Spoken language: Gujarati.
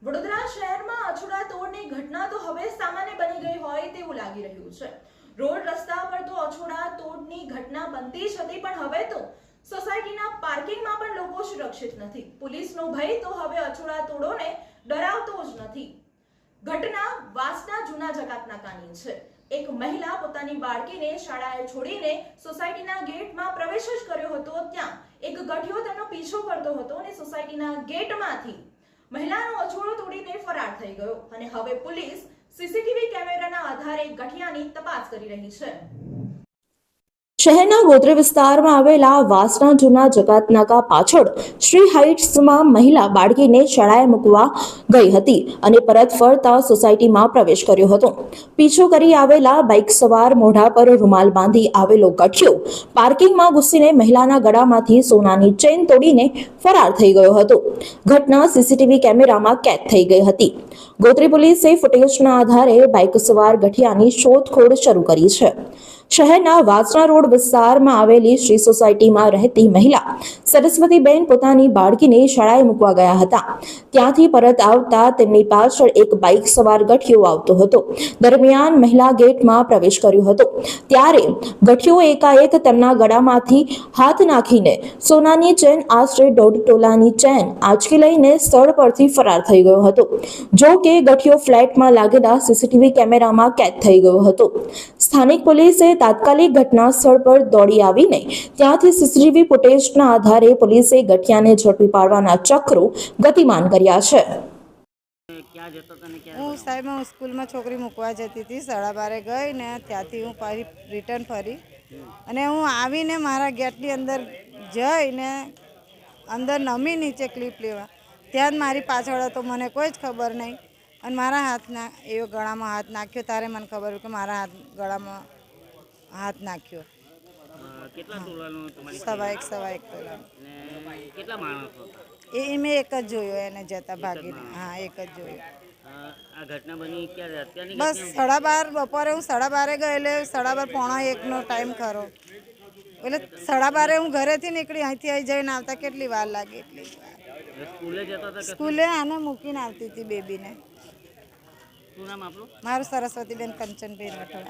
વડોદરા શહેરમાં અછૂડા તોડની ઘટના તો હવે સામાન્ય બની ગઈ હોય તેવું લાગી રહ્યું છે। રોડ રસ્તા પર તો અછૂડા તોડની ઘટના બનતી જ હતી, પણ હવે તો સોસાયટીના પાર્કિંગમાં પણ લોકો સુરક્ષિત નથી। પોલીસનો ભય તો હવે અછૂડા તોડોને ડરાવતો જ નથી। ઘટના વાસના જૂના જકાતનાકાની છે। એક મહિલા પોતાની બાળકીને શાળાએ છોડીને સોસાયટીના ગેટમાં પ્રવેશ જ કર્યો હતો, ત્યાં એક ગઠિયો તેનો પીછો કરતો હતો અને સોસાયટીના ગેટમાંથી મહિલાનો અછોડો તોડીને ફરાર થઈ ગયો અને હવે પોલીસ સીસીટીવી કેમેરાના આધારે ગઠિયાની તપાસ કરી રહી છે। શહેરના ગોત્રી વિસ્તારમાં આવેલા વાસના જૂના જકાતનાકા પાછળ શ્રી હાઇટ્સમાં મહિલા બાળકીને શાળાએ મૂકવા ગઈ હતી અને પરત ફરતા સોસાયટીમાં પ્રવેશ કર્યો હતો। પીછો કરી આવેલા બાઇક સવાર મોઢા પર રૂમાલ બાંધી આવેલો ગઠિયો પાર્કિંગમાં ઘૂસીને મહિલાના ગળામાંથી સોનાની ચેન તોડીને ફરાર થઈ ગયો હતો। ઘટના સીસીટીવી કેમેરામાં કેદ થઈ ગઈ હતી। ગોત્રી પોલીસે ફૂટેજના આધારે બાઇક સવાર ગઠિયાની શોધખોળ શરૂ કરી છે। શહેરના વાસણા રોડ વિસ્તારમાં આવેલી શ્રી સોસાયટીમાં રહેતી મહિલા સરસ્વતીબેન પોતાની બાળકીને શાળાએ મૂકવા ગયા હતા। ત્યાંથી પરત આવતા તેમની પાછળ એક બાઇક સવાર ગઠિયો આવતો હતો। દરમિયાન મહિલા ગેટમાં પ્રવેશ કર્યો હતો, ત્યારે ગઠિયો એકાએક તેમના ગળામાંથી હાથ નાખીને સોનાની ચેન આશરે 1.5 તોલાની ચેન આંચકી લઈને સ્થળ પરથી ફરાર થઈ ગયો હતો। જો કે ગઠિયો ફ્લેટમાં લાગેલા સીસીટીવી કેમેરામાં કેદ થઈ ગયો હતો। સ્થાનિક પોલીસે તાત્કાલિક ઘટના સ્થળ પર દોડી આવીને ત્યાંથી સીસીટીવી ફૂટેજના આધારે પોલીસે ગઠિયાને ઝડપી પાડવાના ચક્રો ગતિમાન કર્યા છે। હું સાહેબ સ્કૂલમાં છોકરી મૂકવા જતી હતી, 12:30 ગઈ ને ત્યાંથી હું પાછી રિટર્ન ફરી અને હું આવીને મારા ગેટની અંદર જઈને અંદર નમી નીચે ક્લિપ લેવા, ત્યાં જ મારી પાછળ હતો, મને કોઈ જ ખબર નહીં અને મારા હાથના એવો ગળામાં હાથ નાખ્યો, ત્યારે મને ખબર કે મારા ગળામાં હાથ નાખ્યો। કેટલા તોલાનો તમારી? સવા એક તોલાનો। કેટલા માણસો? એ મેં એક જ જોયો, એને જતા ભાગીને। હા, એક જ જોયો। આ ઘટના બની ક્યારે? અત્યારની? બસ 12:30 બપોરે હું 12:30 ગઈ, એટલે 12:30 પોણા 1નો ટાઈમ ખરો, એટલે 12:30 હું ઘરેથી નીકળી, અહીંથી અહીં જઈને આવતા કેટલી વાર લાગે? એટલી સ્કૂલે જતા હતા? સ્કૂલે આને મૂકીને આવતી હતી બેબીને। શું નામ આપણું? મારું સરસ્વતીબેન કંચનભાઈ રાઠોડ।